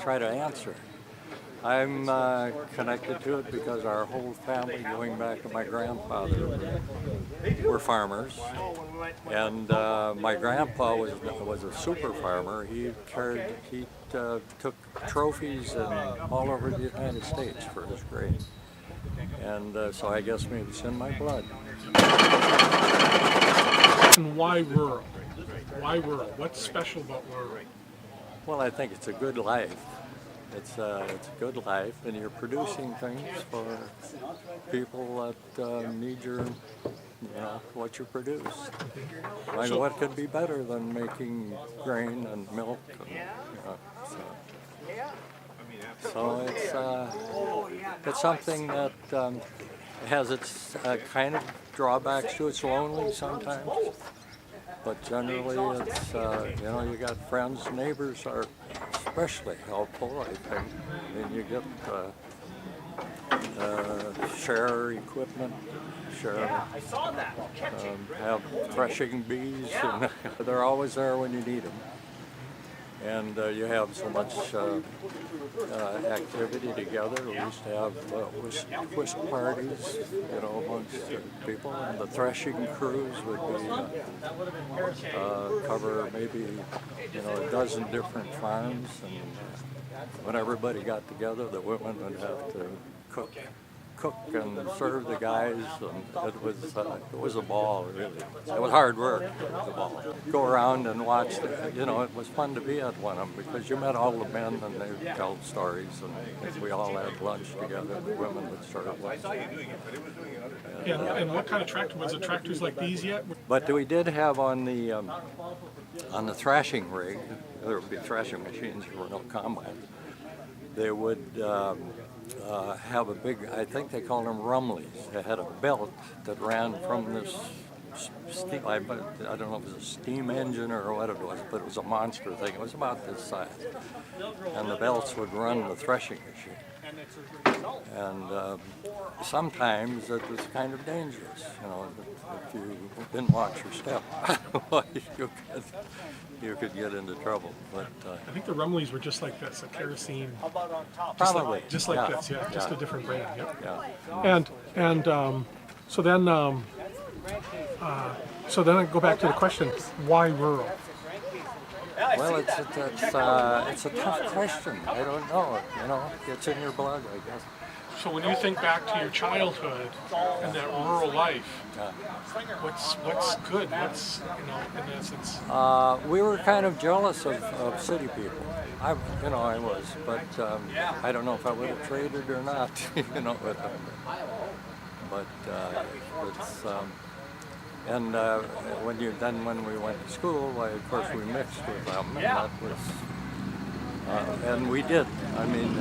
try to answer. I'm connected to it because our whole family, going back to my grandfather, were farmers, and my grandpa was a super farmer. He took trophies all over the United States for his grain, and so I guess maybe it's in my blood. And why rural? Why rural? What's special about rural? Well, I think it's a good life. It's a good life, and you're producing things for people that need what you produce. Like, what could be better than making grain and milk? So it's something that has its kind of drawbacks to it. It's lonely sometimes, but generally it's you got friends, neighbors are especially helpful, I think. I mean, you get share equipment, have threshing bees, and they're always there when you need them. And you have so much activity together. We used to have whist parties, amongst people. And the threshing crews would be cover maybe a dozen different farms. And when everybody got together, the women would have to cook and serve the guys, and it was a ball, really. It was hard work. It was a ball. Go around and watch. It was fun to be at one of them because you met all the men and they would tell stories, and we all had lunch together. The women would serve lunch. And what kind of tractor was it? Tractors like these yet? But we did have on the thrashing rig. There would be thrashing machines. There were no combines. They would. Have a big, I think they called them rumleys. They had a belt that ran from this steam, I don't know if it was a steam engine or what it was, but it was a monster thing. It was about this size. And the belts would run the threshing machine. And sometimes it was kind of dangerous, if you didn't watch your step. You could get into trouble. But I think the Rumleys were just like this, a kerosene. Probably. Just like this, yeah. Just a different brand. Yep. Yeah. And so then I go back to the question: why rural? Well, it's a tough question. I don't know. It's in your blood, I guess. So when you think back to your childhood and that rural life, what's good? What's in essence? We were kind of jealous of city people. I was, but I don't know if I would have traded or not. But it's and when we went to school, of course we mixed with them, and that was. And we did. I mean,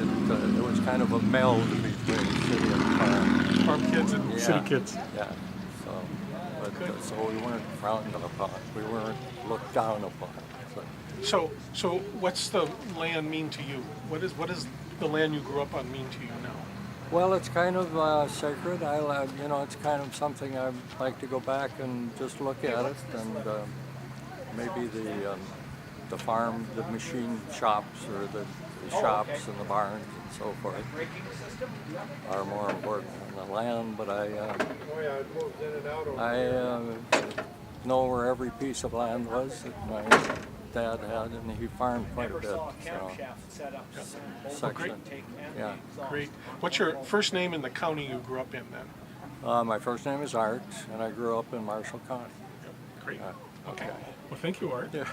it was kind of a meld between city and farm. Farm kids and city kids. Yeah. So we weren't frowned upon. We weren't looked down upon. So what's the land mean to you? What does the land you grew up on mean to you now? Well, it's kind of sacred. It's kind of something I'd like to go back and just look at it, and maybe the farm, the machine shops, or the shops and the barns and so forth are more important than the land. But I know where every piece of land was that my dad had, and he farmed quite a bit. So, section. Yeah. Great. What's your first name in the county you grew up in then? My first name is Art, and I grew up in Marshall County. Great. Okay. Well, thank you, Art. Yeah.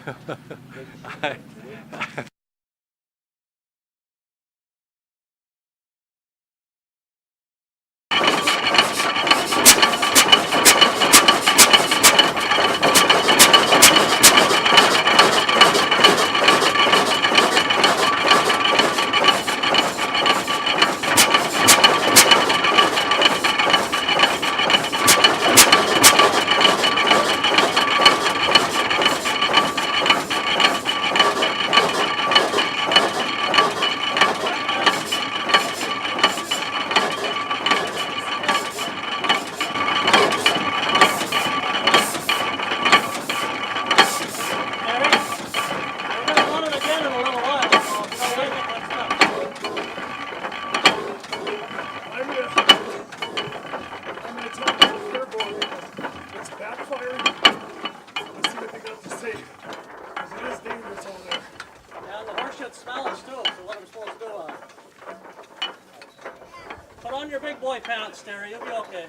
soy pants, Terry. You'll be okay.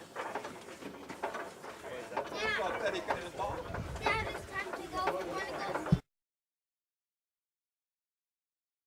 Dad, it's time to go. We want to go see